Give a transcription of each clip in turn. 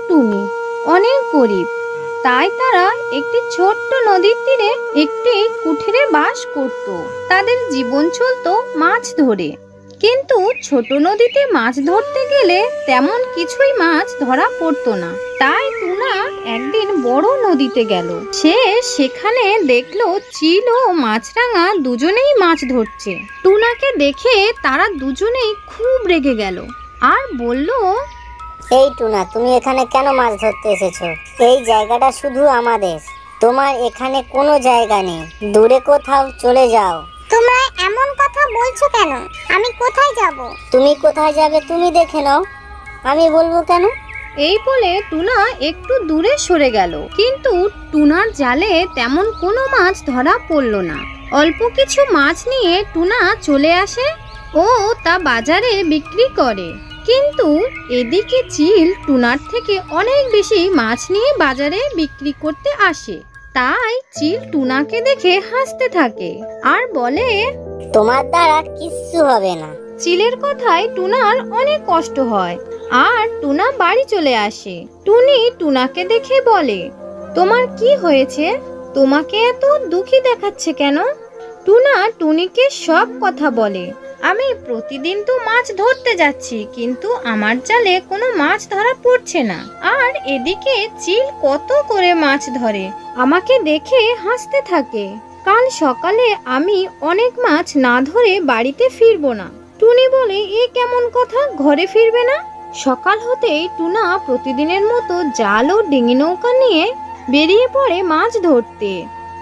টুনি অনেক গরিব, তাই তারা একটি ছোট্ট নদীর তীরে একটি কুঠিরে বাস করত। তাদের জীবন চলতো মাছ ধরে, কিন্তু ছোট নদীতে মাছ ধরতে গেলে তেমন কিছুই মাছ ধরা পড়তো না। তাই টুনা একদিন বড় নদীতে গেল। সে সেখানে দেখলো চিল ও মাছরাঙা দুজনেই মাছ ধরছে। টুনাকে দেখে তারা দুজনেই খুব রেগে গেল আর বলল, এই টুনা, তুমি এখানে কেন মাছ ধরতে এসেছো? এই জায়গাটা শুধু আমাদের, তোমার এখানে কোনো জায়গা নেই, দূরে কোথাও চলে যাও। তোমরা এমন কথা বলছো কেন? আমি কোথায় যাব? তুমি কোথায় যাবে তুমি দেখে নাও, আমি বলবো কেন? এই বলে টুনা একটু দূরে সরে গেল, কিন্তু টুনার জালে তেমন কোনো মাছ ধরা পড়ল না। অল্প কিছু মাছ নিয়ে টুনা চলে আসে ও তা বাজারে বিক্রি করে। কিন্তু এদিকে চিল টুনার থেকে অনেক বেশি মাছ নিয়ে বাজারে বিক্রি করতে আসে। তাই চিল টুনাকে দেখে হাসতে থাকে আর বলে, তোমার দ্বারা কিচ্ছু হবে না। চিলের কথায় টুনার অনেক কষ্ট হয় আর টুনা বাড়ি চলে আসে। টুনি টুনাকে দেখে বলে, তোমার কি হয়েছে? তোমাকে এত দুঃখী দেখাচ্ছে কেন? টুনা টুনিকে সব কথা বলে, আমি প্রতিদিন তো মাছ ধরতে যাচ্ছি, কিন্তু আমার জালে কোনো মাছ ধরা পড়ছে না। আর এদিকে চিল কত করে মাছ ধরে, আমাকে দেখে হাসতে থাকে। কাল সকালে আমি অনেক মাছ না ধরে বাড়িতে ফিরবো না। টুনি বলে, এ কেমন কথা, ঘরে ফিরবে না? সকাল হতেই টুনা প্রতিদিনের মতো জাল ও ডিঙি নৌকা নিয়ে বেরিয়ে পড়ে মাছ ধরতে।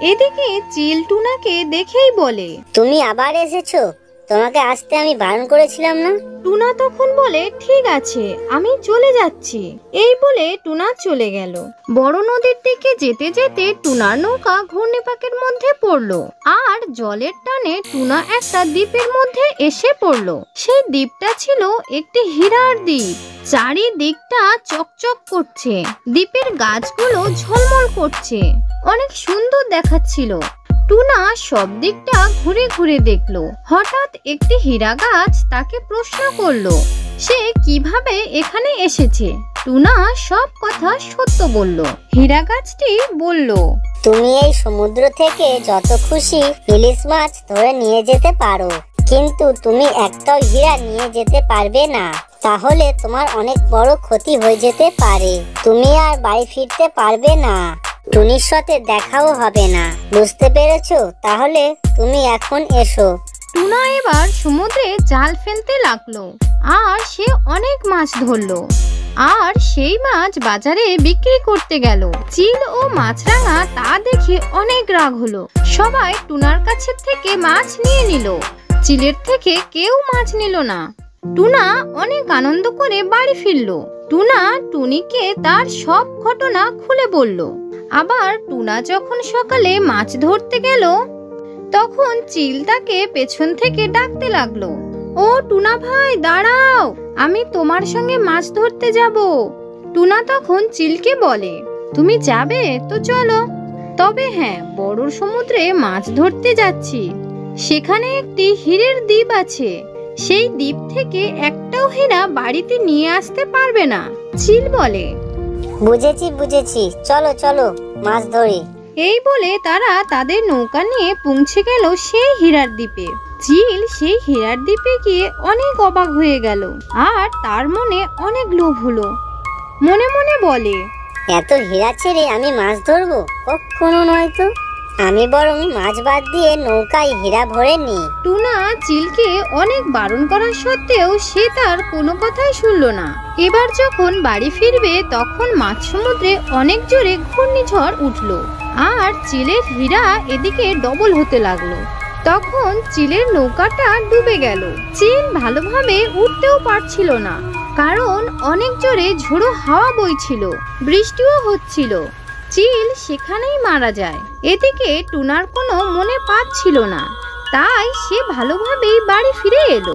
এদিকে চিল টুনাকে দেখেই বলে, তুমি আবার এসেছো? তোমাকে আসতে আমি বারণ করেছিলাম না? টুনা তখন বলে, ঠিক আছে, আমি চলে যাচ্ছি। এই বলে টুনা চলে গেল। বড় নদীর দিকে যেতে যেতে টুনার নৌকা ঘূর্ণিপাকের মধ্যে পড়লো আর জলের টানে টুনা একটা দ্বীপের মধ্যে এসে পড়লো। সেই দ্বীপটা ছিল একটি হীরার দ্বীপ। চারিদিকটা চকচক করছে, দ্বীপের গাছগুলো ঝলমল করছে, অনেক সুন্দর দেখাচ্ছিল। টুনা সব দিকটা ঘুরে ঘুরে দেখলো। হঠাৎ একটি হীরা গাছ তাকে প্রশ্ন করলো, সে কিভাবে এখানে এসেছে। টুনা সব কথা সত্য বলল। হীরা গাছটি বলল, তুমি এই সমুদ্র থেকে যত খুশি ইলিশ মাছ ধরে নিয়ে যেতে পারো, কিন্তু তুমি একটাও হীরা নিয়ে যেতে পারবে না। তাহলে তোমার অনেক বড় ক্ষতি হয়ে যেতে পারে, তুমি আর বাড়ি ফিরতে পারবে না, টুনির সাথে দেখাও হবে না। বুঝতে পেরেছো? তাহলে তুমি এখন এসো। টুনা এবার সমুদ্রে জাল ফেলতে লাগলো আর সে অনেক মাছ ধরলো আর সেই মাছ বাজারে বিক্রি করতে গেল। চিল ও মাছরাঙা তা দেখে অনেক রাগ হলো। সবাই টুনার কাছে থেকে মাছ নিয়ে নিল, চিলের থেকে কেউ মাছ নিল না। টুনা অনেক আনন্দ করে বাড়ি ফিরল। টুনা টুনিকে তার সব ঘটনা খুলে বলল। আবার টুনা যখন সকালে মাছ ধরতে গেল, তখন চিল তাকে পেছন থেকে ডাকতে লাগলো, ও টুনা ভাই, দাঁড়াও, আমি তোমার সঙ্গে মাছ ধরতে যাব। টুনা তখন চিলকে বলে, তুমি যাবে তো চলো, তবে হ্যাঁ, বড় সমুদ্রে মাছ ধরতে যাচ্ছি, সেখানে একটি হীরের দ্বীপ আছে, সেই দ্বীপ থেকে একটাও হীরা বাড়িতে নিয়ে আসতে পারবে না। চিল বলে, বুঝেছি বুঝেছি, চলো চলো মাছ ধরি। এই বলে তারা তাদের নৌকা নিয়ে পৌঁছে গেল সেই হীরার দ্বীপে। চিল সেই হীরার দ্বীপে গিয়ে অনেক অবাক হয়ে গেল আর তার মনে অনেক লোভ হলো। মনে মনে বলে, এত হীরা ছেড়ে আমি মাছ ধরবো? কখনো নয় তো, আমি বরং মাছ বাদ দিয়ে নৌকায় হীরা ভরে নিই। টুনা চিলকে অনেক বারণ করা সত্ত্বেও সে তার কোনো কথাই শুনল না। এবার যখন বাড়ি ফিরবে তখন মাঝ সমুদ্রে অনেক জোরে ঘূর্ণিঝড় উঠলো আর চিলের হীরা এদিকে ডবল হতে লাগলো। তখন চিলের নৌকাটা ডুবে গেল। চিল ভালোভাবে উঠতেও পারছিল না, কারণ অনেক জোরে ঝোড়ো হাওয়া বইছিল, বৃষ্টিও হচ্ছিল। চিল সেখানেই মারা যায়। এদিকে টুনার কোনো মনে পাচ্ছিল না, তাই সে ভালোভাবেই বাড়ি ফিরে এলো।